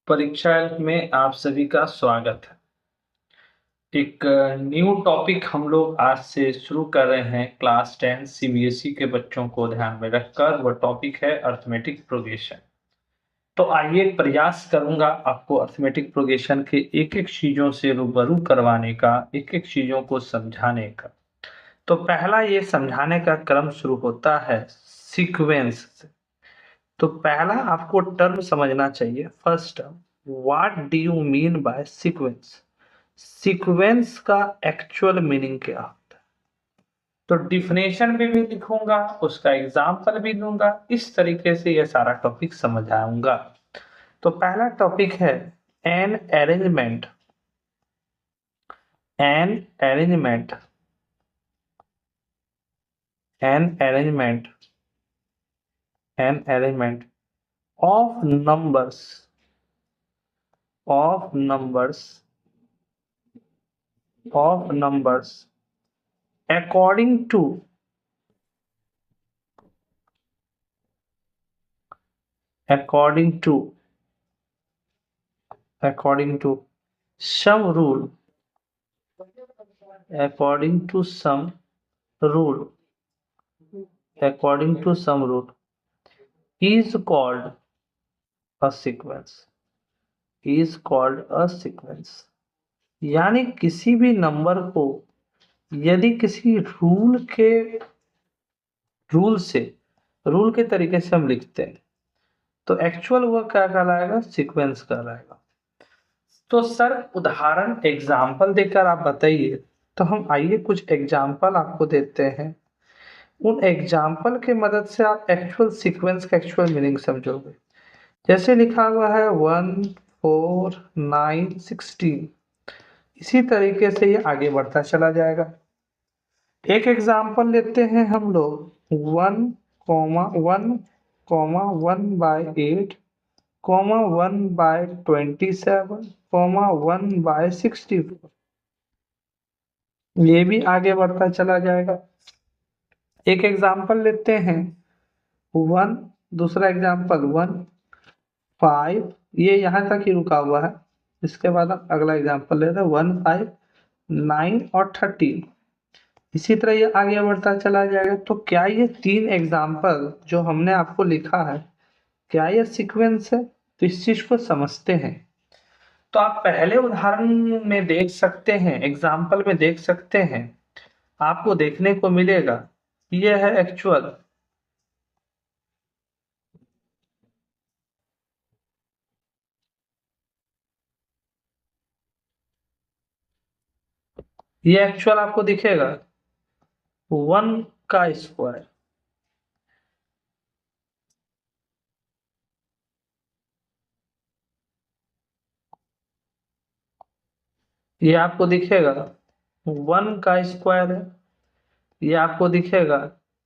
परीक्षा में आप सभी का स्वागत है। एक न्यू टॉपिक हम लोग आज से शुरू कर रहे हैं क्लास 10 सीबीएसई के बच्चों को ध्यान में रखकर। वह टॉपिक है अरिथमेटिक प्रोग्रेशन। तो आइए प्रयास करूंगा आपको अरिथमेटिक प्रोग्रेशन के एक-एक चीजों से रूबरू करवाने का, एक-एक चीजों को समझाने का। तो पहला ये समझाने का क्रम शुरू होता है सीक्वेंस से। तो पहला आपको टर्म समझना चाहिए। First term, what do you mean bye sequence? Sequence का एक्चुअल मीनिंग क्या होता है? तो डिफिनेशन भी लिखूंगा, उसका एग्जाम्पल भी दूंगा। इस तरीके से ये सारा टॉपिक समझ आऊंगा। तो पहला टॉपिक है an arrangement. An arrangement an arrangement an arrangement of numbers of numbers of numbers according to according to according to some rule according to some rule according to some rule is called a sequence is called a sequence। यानी किसी भी number को यदि किसी rule के तरीके से हम लिखते हैं तो एक्चुअल वह क्या कहलाएगा? सीक्वेंस कहलाएगा। तो सर उदाहरण एग्जाम्पल देकर आप बताइए। तो हम आइए कुछ एग्जाम्पल आपको देते हैं। उन एग्जाम्पल के मदद से आप एक्चुअल सीक्वेंस का एक्चुअल मीनिंग समझोगे। जैसे लिखा हुआ है 1 4 9 16। इसी तरीके से ये आगे बढ़ता चला जाएगा। एक एग्जाम्पल लेते हैं हम लोग 1 1/8 1/27 1/64। ये भी आगे बढ़ता चला जाएगा। एक एग्जाम्पल लेते हैं 1, दूसरा एग्जाम्पल 1 5। ये यहाँ तक ही रुका हुआ है। इसके बाद हम अगला एग्जाम्पल लेते हैं 1 5 9 और 13। इसी तरह ये आगे बढ़ता चला जाएगा। तो क्या ये 3 एग्जाम्पल जो हमने आपको लिखा है, क्या ये सीक्वेंस है? तो इस चीज को समझते हैं। तो आप पहले उदाहरण में देख सकते हैं, एग्जाम्पल में देख सकते हैं, आपको देखने को मिलेगा ये है एक्चुअल। ये एक्चुअल आपको दिखेगा 1 का स्क्वायर। ये आपको दिखेगा 1 का स्क्वायर है। ये आपको दिखेगा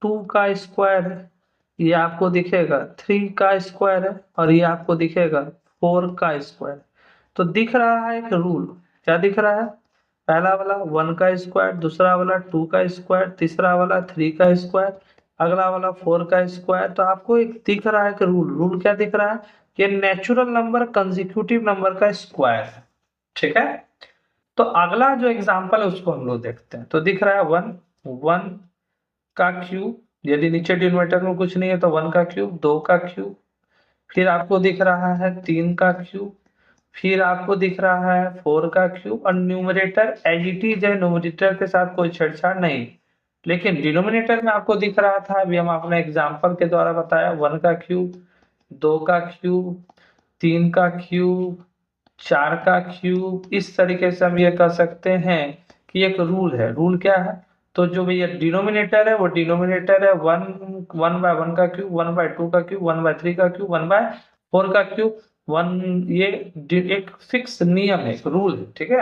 2 का स्क्वायर है। ये आपको दिखेगा 3 का स्क्वायर है और ये आपको दिखेगा 4 का स्क्वायर। तो दिख रहा है एक रूल। क्या दिख रहा है? पहला वाला 1 का स्क्वायर, दूसरा वाला 2 का स्क्वायर, तीसरा वाला 3 का स्क्वायर, अगला वाला 4 का स्क्वायर। तो आपको एक दिख रहा है कि रूल क्या दिख रहा है? ये नेचुरल नंबर कंसेक्यूटिव नंबर का स्क्वायर है। ठीक है। तो अगला जो एग्जांपल है उसको हम लोग देखते हैं। तो दिख रहा है 1 का क्यूब। यदि नीचे डिनोमिनेटर में कुछ नहीं है तो 1 का क्यूब, 2 का क्यूब। फिर आपको दिख रहा है 3 का क्यूब। फिर आपको दिख रहा है 4 का क्यूब। और न्यूमरेटर एज इट इज है, न्यूमरेटर के साथ कोई छेड़छाड़ नहीं। लेकिन डिनोमिनेटर में आपको दिख रहा था, अभी हम अपने एग्जांपल के द्वारा बताया, 1 का क्यूब, 2 का क्यूब, 3 का क्यूब, 4 का क्यूब। इस तरीके से हम ये कह सकते हैं कि एक रूल है। रूल क्या है? तो जो ये डिनोमिनेटर है वो डिनोमिनेटर है 1/1 का क्यूब, 1/2 का क्यूब, 1/3 का क्यूब, 1/4 का क्यूब। ये एक फिक्स नियम है, एक रूल है। ठीक है।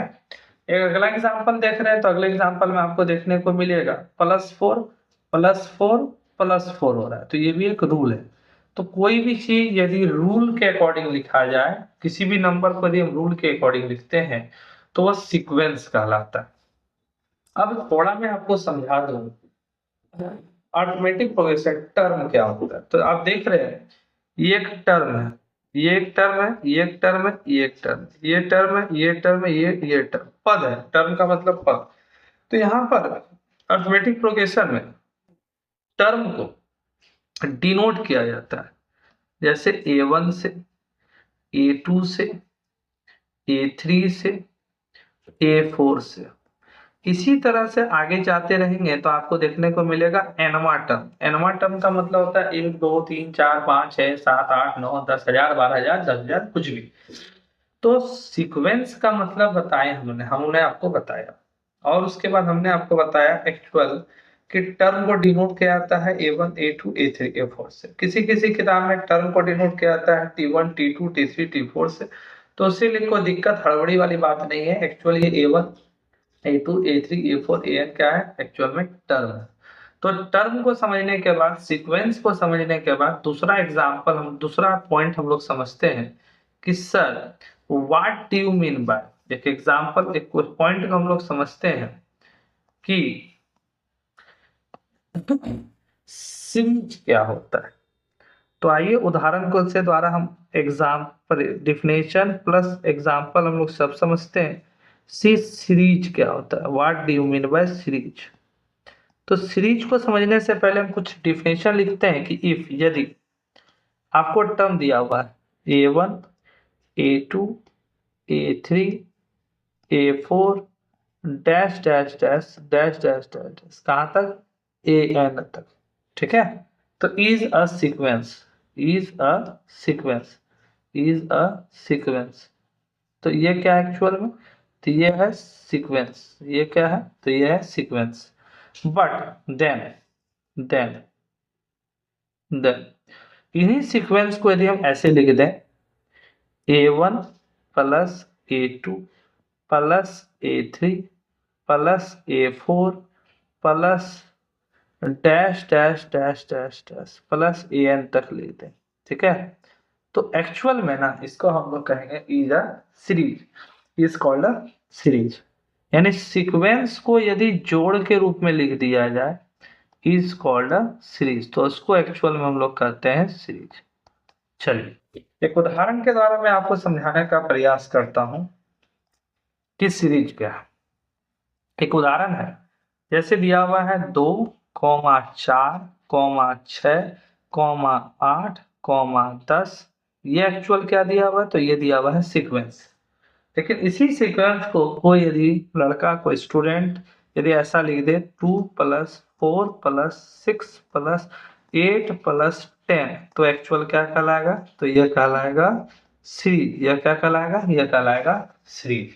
एक अगला एग्जांपल देख रहे हैं तो अगले एग्जांपल में आपको देखने को मिलेगा +4 +4 +4 हो रहा है। तो ये भी एक रूल है। तो कोई भी चीज यदि रूल के अकॉर्डिंग लिखा जाए, किसी भी नंबर को यदि हम रूल के अकॉर्डिंग लिखते हैं तो वह सीक्वेंस कहलाता है। अब थोड़ा मैं आपको समझा दूं अरिथमेटिक प्रोग्रेशन टर्म क्या होता है। तो आप देख रहे हैं ये एक टर्म है। ये एक टर्म है, ये एक टर्म है, ये एक टर्म, ये टर्म है, ये टर्म है, ये टर्म, पद है, टर्म का मतलब पद। तो यहाँ पर अर्थमेटिक प्रोग्रेशन में टर्म को डिनोट किया जाता है, जैसे A1 से, A2 से, A3 से, A4 से। इसी तरह से आगे जाते रहेंगे तो आपको देखने को मिलेगा एनवा टर्म। एनवा टर्म का मतलब होता है 1 2 3 4 5 6 7 8 9 10,000 12,000 10,000 कुछ भी। तो सीक्वेंस का मतलब बताए हमने, हमने आपको बताया, और उसके बाद हमने आपको बताया एक्चुअल कि टर्म को डिनोट किया जाता है A1 A2 A3 A4 से। किसी किसी किताब में टर्म को डिनोट किया जाता है T1 T2 T3 T4 से। तो इसीलिए कोई दिक्कत हड़बड़ी वाली बात नहीं है। एक्चुअल ये A1 A2 A3 A4 AN क्या है, एक्चुअल में टर्म है। तो टर्म को समझने के बाद, सीक्वेंस को समझने के बाद दूसरा एग्जांपल, हम दूसरा पॉइंट हम लोग समझते हैं कि sir what do you mean bye, एक एग्जांपल, एक पॉइंट को हम लोग समझते हैं कि सिंच क्या होता है। तो आइए उदाहरण को से द्वारा हम एग्जाम्पल, डिफिनेशन प्लस एग्जाम्पल हम लोग सब समझते हैं। सी सीरीज क्या होता है, what do you mean bye series. तो सीरीज को समझने से पहले हम कुछ डिफिनेशन लिखते हैं कि इफ, यदि आपको टर्म दिया हुआ है A1 A2 A3 A4 dash dash dash dash dash dash कहाँ तक, AN तक, ठीक है। तो is a sequence, is a sequence, is a sequence. तो ये क्या है एक्चुअल में, तो ये है सीक्वेंस, ये क्या है, तो ये है सीक्वेंस। बट देन देन इन्हीं सीक्वेंस को यदि हम ऐसे लिख दें A1 plus A2 plus A3 plus A4 plus dash dash dash dash dash plus AN तक लिख दें, ठीक है। तो एक्चुअल में ना इसको हम लोग कहेंगे is a series, is called a series. यानी सीक्वेंस को यदि जोड़ के रूप में लिख दिया जाए इज कॉल्ड अ सीरीज, तो उसको एक्चुअल में हम लोग कहते हैं सीरीज। चलिए एक उदाहरण के द्वारा मैं आपको समझाने का प्रयास करता हूं कि सीरीज क्या है। एक उदाहरण है, जैसे दिया हुआ है 2,4,6,8,10। ये एक्चुअल क्या दिया हुआ है, तो ये दिया हुआ है सीक्वेंस। लेकिन इसी सीक्वेंस को कोई यदि लड़का, कोई स्टूडेंट यदि ऐसा लिख दे 2+4+6+8+10, तो एक्चुअल क्या कहलाएगा, तो यह कहलाएगा सीरीज। यह क्या कहलाएगा, यह कहलाएगा सीरीज।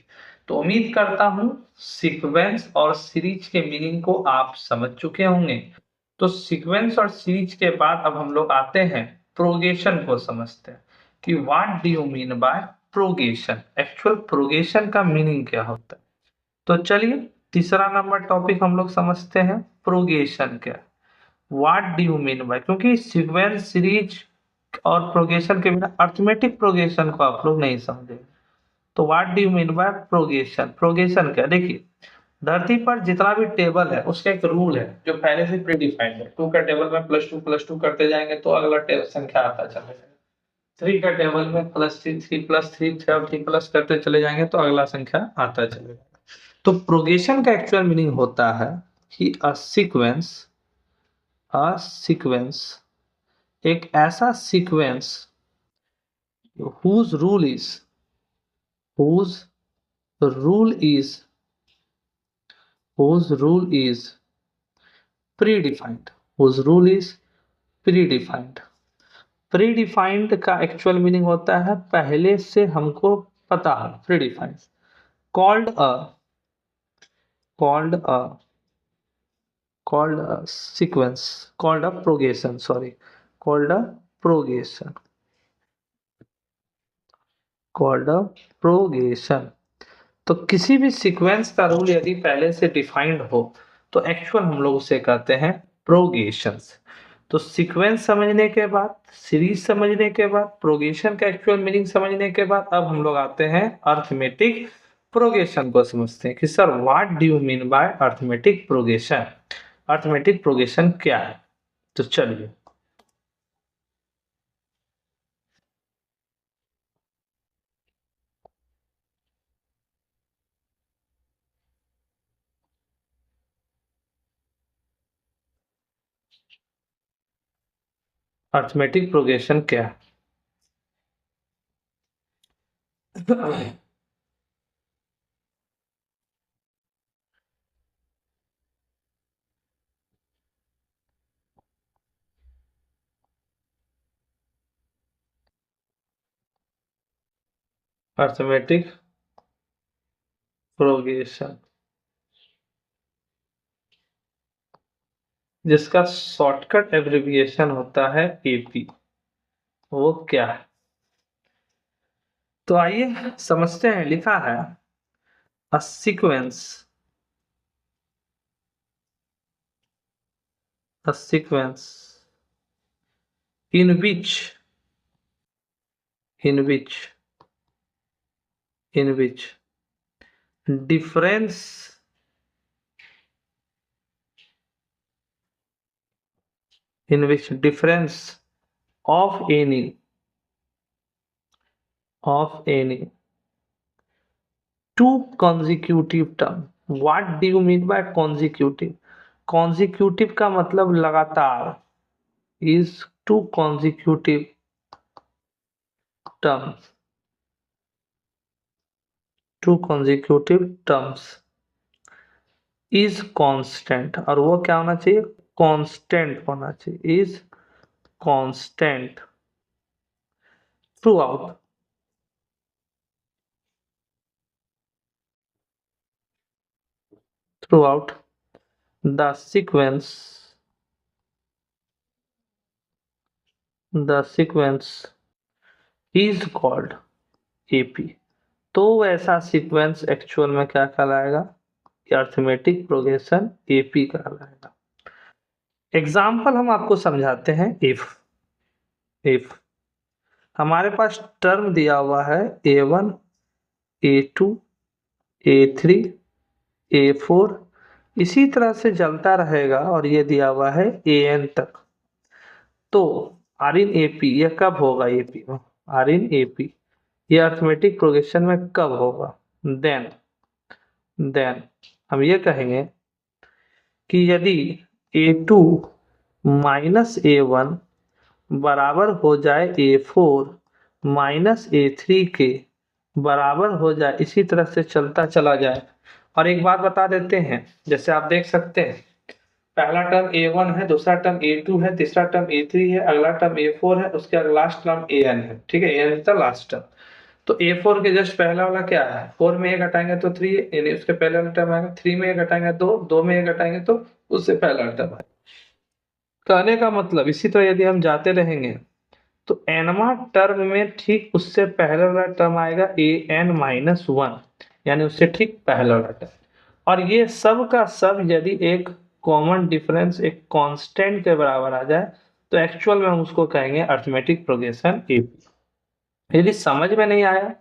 तो उम्मीद करता हूं सीक्वेंस और सीरीज के मीनिंग को आप समझ चुके होंगे। तो सीक्वेंस और सीरीज के बाद अब हम लोग आते हैं प्रोगेशन को समझते हैं कि what do you mean by progression, actual progression का मीनिंग क्या होता है। तो चलिए तीसरा नंबर टॉपिक हम लोग समझते हैं प्रोगेशन क्या, what do you mean bye, क्योंकि सीक्वेंस सीरीज और प्रोगेशन के बिना अर्थमेटिक प्रोगेशन को आप लोग नहीं समझेंगे। तो what do you mean by progression, progression क्या, देखिए धरती पर जितना भी टेबल है उसका एक रूल है जो पहले से प्री डिफाइंड है। 2 का टेबल में +2 करते जाएंगे तो अगला संख्या आता चलेगा। 3 का टेबल में +3 3+3 3 प्लस करते चले जाएंगे तो अगला संख्या आता चलेगा। तो प्रोगेशन का एक्चुअल मीनिंग होता है कि अ सीक्वेंस एक ऐसा sequence whose rule is whose rule is whose rule is predefined, whose rule is predefined। Predefined का एक्चुअल मीनिंग होता है पहले से हमको पता है, predefined. Called a called a called a sequence, called a progression, sorry, called a progression, called a progression. तो किसी भी सीक्वेंस का रूल यदि पहले से डिफाइंड हो तो एक्चुअल हम लोग उसे कहते हैं प्रोगेशंस। तो सीक्वेंस समझने के बाद, सीरीज समझने के बाद, प्रोगेशन का एक्चुअल मीनिंग समझने के बाद अब हम लोग आते हैं अर्थमेटिक प्रोगेशन को समझते हैं कि sir what do you mean by arithmetic progression, arithmetic progression क्या है। तो चलिए अर्थमेटिक प्रोग्रेशन क्या है? अर्थमेटिक प्रोग्रेशन जिसका शॉर्टकट एब्रिविएशन होता है एपी, वो क्या है? तो आइए समझते हैं। लिखा है a sequence in which in which in which difference in which difference of any two consecutive term. What do you mean by consecutive? Consecutive का मतलब लगातार, is two consecutive terms, is constant, और वो क्या होना चाहिए? कांस्टेंट होना चाहिए, is constant throughout the sequence is called AP। तो वैसा सीक्वेंस एक्चुअल में क्या कहलाएगा? अर्थमेटिक प्रोग्रेशन AP कहलाएगा। एग्जाम्पल हम आपको समझाते हैं। इफ हमारे पास टर्म दिया हुआ है A1 A2 A3 A4, इसी तरह से चलता रहेगा और ये दिया हुआ है AN तक। तो आर इन AP यह कब होगा? AP में आर इन AP ये अर्थमेटिक प्रोग्रेशन में कब होगा? देन हम ये कहेंगे कि यदि A2 माइनस A1 बराबर हो जाए A4 माइनस A3 के बराबर हो जाए, इसी तरह से चलता चला जाए। और एक बात बता देते हैं, जैसे आप देख सकते हैं पहला टर्म A1 है, दूसरा टर्म A2 है, तीसरा टर्म A3 है, अगला टर्म A4 है, उसके लास्ट टर्म AN है। ठीक है, AN is the last term. तो A4 के जस्ट पहला वाला क्या है? 4 में 1 घटाएंगे तो 3, यानी उसके पहले वाला टर्म आएगा। 3 में 1 घटाएंगे 2, 2 में 1 घटाएंगे तो उससे पहला टर्म आएगा। कहने का मतलब इसी तरह यदि हम जाते रहेंगे तो nवां टर्म में ठीक उससे पहले वाला टर्म आएगा AN-1, यानी उससे ठीक पहला वाला टर्म। और ये सब का सब यदि एक कॉमन डिफरेंस एक कांस्टेंट के बराबर आ जाए तो एक्चुअल में हम उसको कहेंगे अर्थमेटिक प्रोग्रेशन AP। यदि समझ में नहीं आया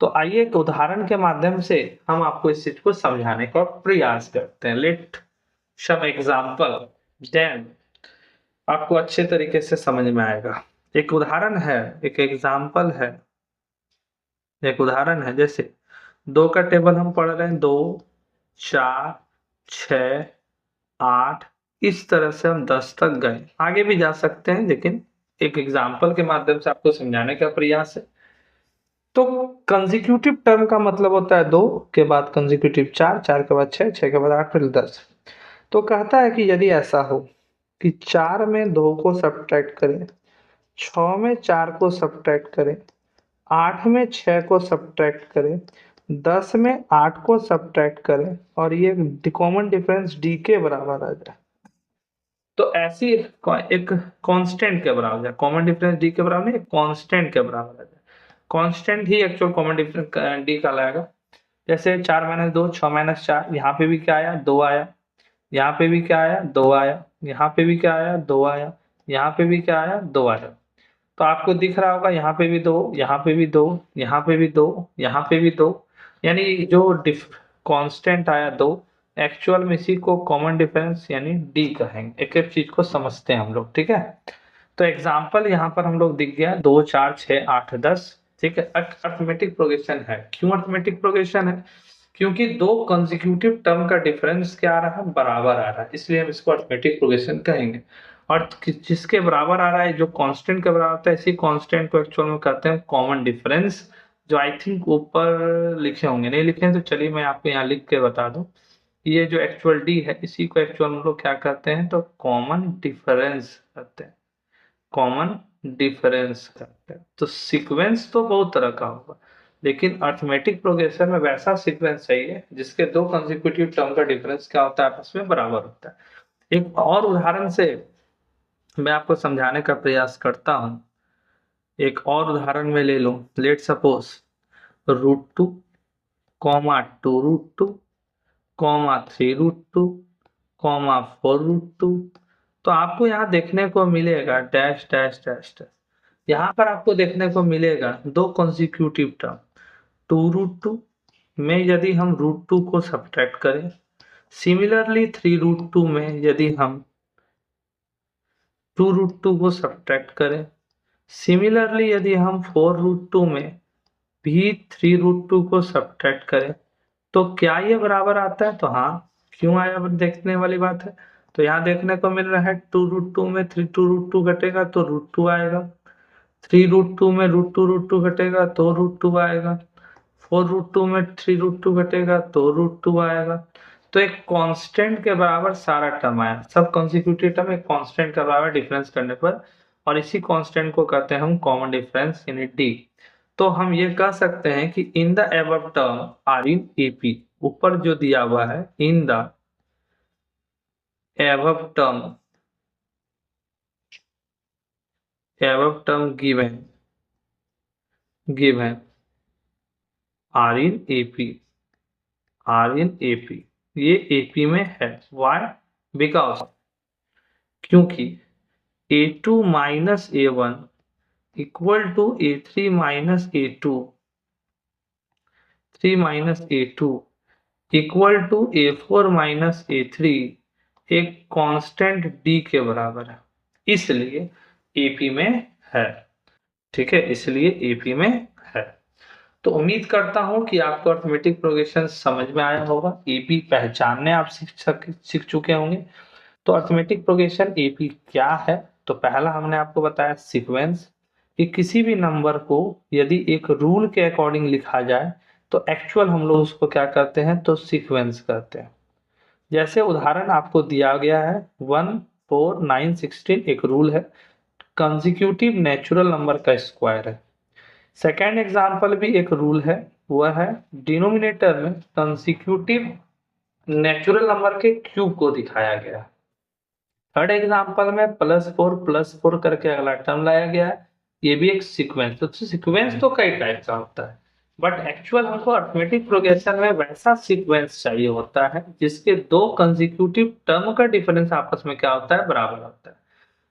तो आइए एक उदाहरण के माध्यम से हम आपको इस चीज को समझाने का प्रयास करते हैं। लेट सम एग्जांपल, देन आपको अच्छे तरीके से समझ में आएगा। एक उदाहरण है, एक एग्जांपल है, एक उदाहरण है। जैसे 2 का टेबल हम पढ़ रहे हैं, 2 4 6 8, इस तरह से हम 10 तक गए। आगे भी जा सकते हैं, लेकिन एक एग्जांपल के माध्यम से आपको समझाने का प्रयास है। तो कंसेक्यूटिव टर्म का मतलब होता है 2 के बाद कंसेक्यूटिव 4, 4 के बाद 6, 6 के बाद 8, फिर 10। तो कहता है कि यदि ऐसा हो कि 4 में 2 को सब्ट्रैक्ट करें, 6 में 4 को सब्ट्रैक्ट करें, 8 में 6 को सब्ट्रैक्ट करें, 10 में 8 को सब्ट्रैक्ट करें और ये कॉमन डिफरेंस D के बराबर आ जाए। तो ऐसी एक कांस्टेंट के बराबर जाए, कॉमन डिफरेंस D के बराबर नहीं, कांस्टेंट के बराबर आ जाए। कांस्टेंट ही एक्चुअल कॉमन डिफरेंस D कहलाएगा। जैसे 4 माइनस 2 6 माइनस 4, यहाँ पे भी क्या आया? 2 आया। यहाँ पे भी क्या आया? 2 आया। यहाँ पे भी क्या आया? 2 आया। यहाँ पे भी क्या आया? 2 आया। तो आपको दिख रहा होगा यहाँ पे भी 2, यहाँ पे भी 2, यहाँ पे भी 2, यहाँ पे भी 2, यानी जो कांस्टेंट आया 2, एक्चुअल में इसी को कॉमन डिफरेंस यानी D कहेंगे। एक एक चीज को समझते हैं हम लोग, ठीक है। तो एग्जाम्पल यहाँ पर हम लोग दिख गया 2 4 6 8 10, ठीक है। अर्थमेटिक प्रोग्रेशन है। क्यों अर्थमेटिक प्रोग्रेशन है? क्योंकि 2 कंसेक्यूटिव टर्म का डिफरेंस क्या आ रहा है? बराबर आ रहा है, इसलिए हम इसको अर्थमेटिक प्रोग्रेशन कहेंगे। और जिसके बराबर आ रहा है, जो कांस्टेंट के बराबर होता है, इसी कांस्टेंट को एक्चुअल में कहते हैं कॉमन डिफरेंस, जो आई थिंक ऊपर लिखे होंगे, नहीं लिखे हैं तो चलिए मैं आपको यहाँ लिख के बता दूं। ये जो एक्चुअल डी है, इसी को एक्चुअल हम लोग क्या कहते हैं, तो कॉमन डिफरेंस कहते हैं, कॉमन डिफरेंस कहते हैं। तो सीक्वेंस तो बहुत तरह का होगा, लेकिन अर्थमेटिक प्रोग्रेशन में वैसा सीक्वेंस चाहिए जिसके दो कंसेक्यूटिव टर्म का डिफरेंस क्या होता है, आपस में बराबर होता है। एक और उदाहरण से मैं आपको समझाने का प्रयास करता हूं। एक और उदाहरण में ले लो, let suppose √2 comma 2√2 comma 3√2 comma 4√2। तो आपको यहाँ देखने को मिलेगा डैश डैश डैश डैश, यहाँ पर आपको देखने को मिलेगा दो कॉन्सिक्यूटिव टर्म। 2√2 में यदि हम √2 को सब्ट्रैक्ट करें, सिमिलरली 3√2 में यदि हम 2√2 को सब्ट्रैक्ट करें, सिमिलरली यदि हम 4√2 में भी 3√2 को सब्ट्रैक्ट करें, तो क्या ये बराबर आता है? तो हाँ, क्यों आया देखने वाली बात है। तो यहाँ देखने को मिल रहा है 2√2 में 2√2 घटेगा तो √2 आएगा, 3√2 में √2 घटेगा तो √2 आएगा, 4√2 में 3√2 घटेगा तो √2 आएगा। तो एक कांस्टेंट के बराबर सारा टर्म आया, सब कॉन्सिक्यूटिव टर्म एक कांस्टेंट के बराबर डिफरेंस करने पर, और इसी कांस्टेंट को कहते हैं हम कॉमन डिफरेंस यानी डी। तो हम ये कह सकते हैं कि in the above term are in AP, ऊपर जो दिया हुआ है in the above term given are in AP, ये एपी में है। वाई? बिकॉज, क्योंकि a2 minus a1 equal to a3 minus a2, 3 minus a2 equal to a4 minus a3 एक कांस्टेंट d के बराबर है, इसलिए AP में है। ठीक है, इसलिए AP में है। तो उम्मीद करता हूं कि आपको अर्थमेटिक प्रोग्रेशन समझ में आया होगा, AP पहचानने आप सीख चुके होंगे। तो अर्थमेटिक प्रोग्रेशन AP क्या है? तो पहला हमने आपको बताया सीक्वेंस, कि किसी भी नंबर को यदि एक रूल के अकॉर्डिंग लिखा जाए तो एक्चुअल हम लोग उसको क्या करते हैं, तो सीक्वेंस कहते हैं। जैसे उदाहरण आपको दिया गया है 1 4 9 16 एक रूल है, कंसेक्यूटिव नेचुरल नंबर का स्क्वायर है। सेकेंड एग्जाम्पल भी एक रूल है, वह है डिनोमिनेटर में कंसेक्यूटिव नेचुरल नंबर के क्यूब को दिखाया गया है। थर्ड एग्जाम्पल में +4 करके अगला टर्म लाया गया है, ये भी एक सीक्वेंस। तो सीक्वेंस तो कई टाइप का होता है, बट एक्चुअल हमको अर्थमेटिक प्रोग्रेशन में वैसा सीक्वेंस चाहिए होता है जिसके दो कंसेक्यूटिव टर्म का डिफरेंस आपस में क्या होता है, बराबर होता है।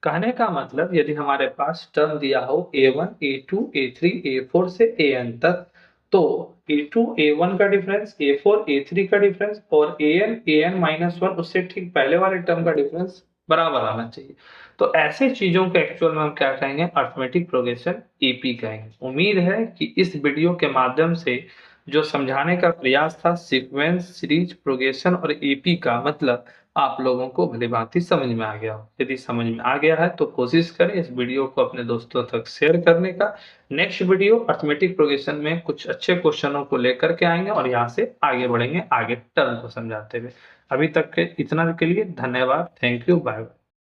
कहने का मतलब यदि हमारे पास टर्म दिया हो a1 a2 a3 a4 से an तक, तो a2 a1 का डिफरेंस, a4 a3 का डिफरेंस और an -1 उससे ठीक पहले वाले टर्म का डिफरेंस बराबर आना चाहिए। तो ऐसे चीजों को एक्चुअल में हम क्या कहेंगे, अर्थमेटिक प्रोग्रेशन एपी कहेंगे। उम्मीद है कि इस वीडियो के माध्यम से जो समझाने का प्रयास था सीक्वेंस, सीरीज, प्रोग्रेशन और एपी का मतलब आप लोगों को भली भांति समझ में आ गया हो। यदि समझ में आ गया है तो कोशिश करें इस वीडियो को अपने दोस्तों तक शेयर करने का। नेक्स्ट वीडियो अर्थमेटिक प्रोग्रेशन में कुछ अच्छे क्वेश्चनों को लेकर के आएंगे और यहाँ से आगे बढ़ेंगे, आगे टर्म को समझाते हुए। अभी तक के इतना के लिए धन्यवाद, थैंक यू, बाय बाय।